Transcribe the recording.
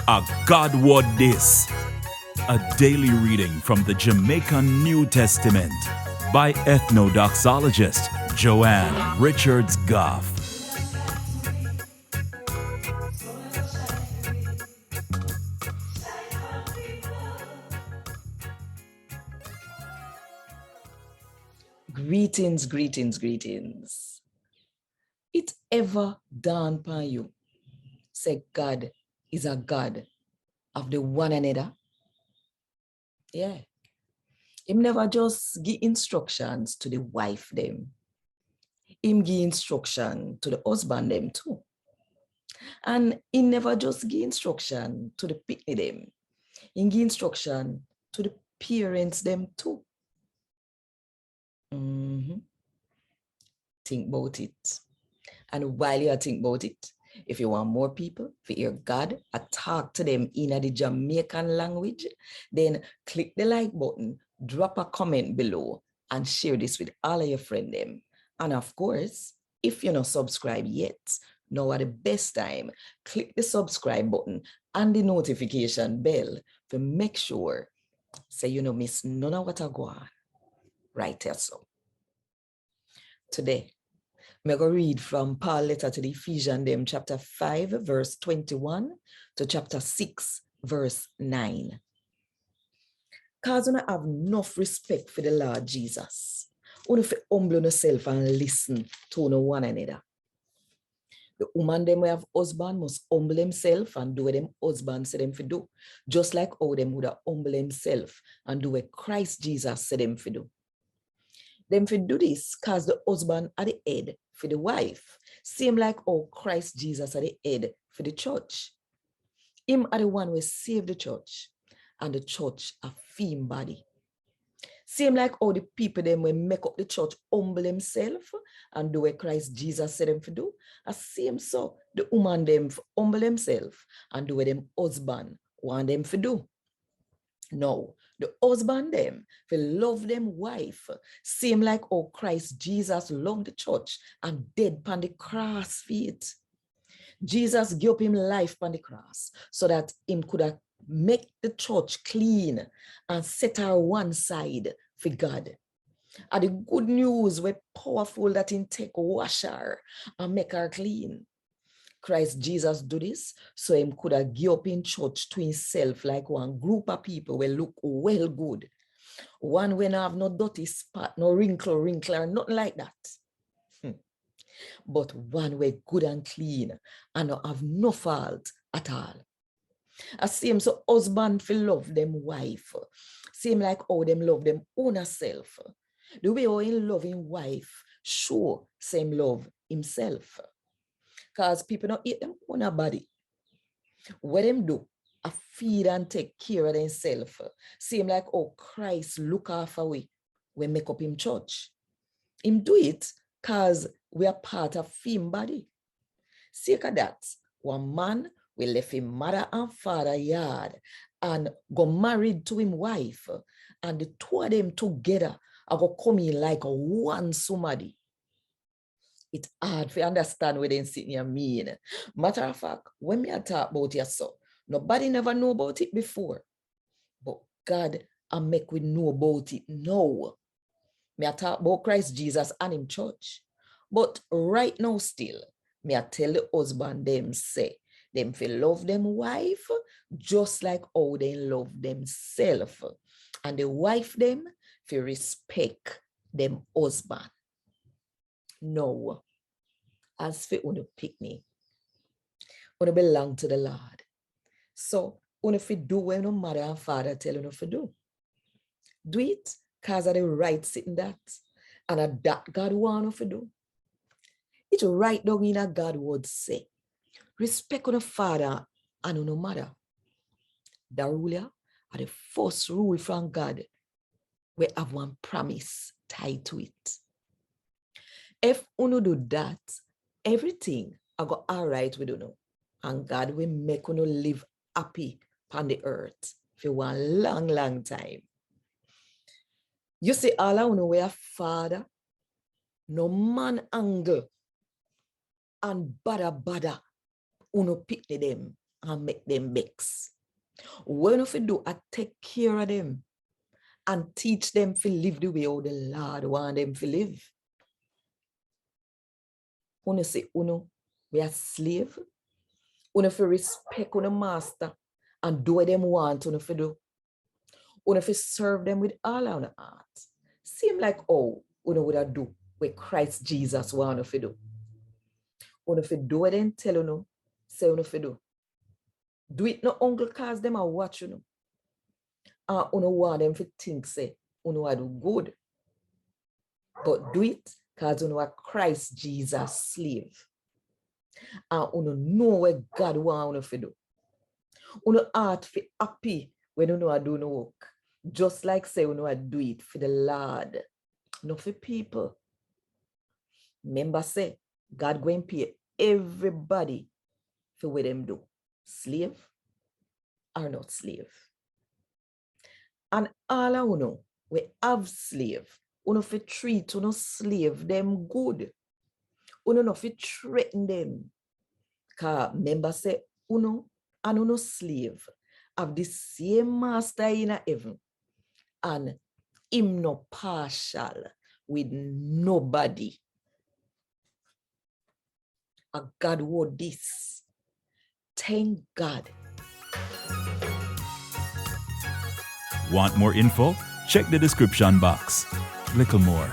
A God Word This, a daily reading from the Jamaican New Testament by Ethnodoxologist Joanne Richards Goffe. Greetings, greetings, greetings. It ever dawned upon you, say God is a God of the one another? Yeah. Him never just give instructions to the wife them. Him give instruction to the husband them too. And he never just give instruction to the picnic them. He give instruction to the parents them too. Think about it. And while you think about it, if you want more people to hear God talk to them in the Jamaican language, then click the like button, drop a comment below, and share this with all of your friends them. And of course, if you're not subscribed yet, now at the best time, click the subscribe button and the notification bell to make sure so you don't miss none of what I go on. Right here so. Today, I'm going to read from Paul's letter to the Ephesians, them chapter 5, verse 21 to chapter 6, verse 9. Because you have enough respect for the Lord Jesus. You have to humble yourself and listen to one another. The woman them have husband must humble himself and do what them husband say them to do. Just like how them would have humble himself and do what Christ Jesus said them to do. Them for do this because the husband are the head for the wife. Same like how Christ Jesus are the head for the church. Him are the one who save the church and the church a firm body. Same like how the people them will make up the church humble themselves and do what Christ Jesus said them to do. As same so the woman them humble themselves and do what them husband want them to do. No, the husband them will love them wife, same like how Christ Jesus loved the church and dead upon the cross feet. Jesus gave up him life upon the cross so that him could have make the church clean and set her one side for God. And the good news were powerful that him take wash her and make her clean. Christ Jesus do this so him could have give up in church to himself like one group of people will look well good. One when have no dirty spot, no wrinkle, or nothing like that. But one way good and clean and not have no fault at all. As same so husband feel love them wife. Same like how them love them own self. The way how him love him wife, show same love himself. Because people don't eat them own a body. What them do, I feed and take care of themselves. Same like how Christ look after we make up him church. Him do it because we are part of him body. Sake of that, one man will left him mother and father yard and go married to him wife. And the two of them together are go come in like a one somebody. It's hard to understand what they sitting here mean. Matter of fact, when me talk about it so, nobody never know about it before. But God make we know about it now. Me talk about Christ Jesus and him church. But right now still, me tell the husband them say, them feel love them wife just like how they love themselves. And the wife them feel respect them husband. No, as for uno picnic, uno belong to the Lord. So uno fi do when no mother and father tell uno fi do. Do it because of the right sitting that. And that God want uno fi do. It's right down in a God word say. Respect uno father and uno mother. The rule are the first rule from God. We have one promise tied to it. If uno do that, everything I go all right with uno. And God will make uno live happy on the earth for one long, long time. You see, all I uno we a father, no man angle and bada uno pick them and make them vex. What if you do, I take care of them and teach them to live the way how the Lord want them to live. Uno say, uno, we are slave. Uno fi respect uno master and do what them want uno fi do. Uno fi serve them with all our heart. Seem like oh, uno would have do what Christ Jesus want uno fi do. Uno fi do what them tell uno, say uno fi do. Do it no uncle cause them a watch uno. And uno want them to think say uno a do good. But do it because uno a Christ Jesus slave. And uno know what God want uno to do. Uno heart fi happy when uno a do no work. Just like say uno a do it for the Lord, not for people. Remember say, God going pay everybody for what them do. Slave or not slave. And all of uno, we have slave. Uno fi treat uno slave them good. Uno no fi threaten them. Because remember say, uno and uno slave have the same master in heaven. And him no partial with nobody. And God wrote this. Thank God. Want more info? Check the description box. Little more.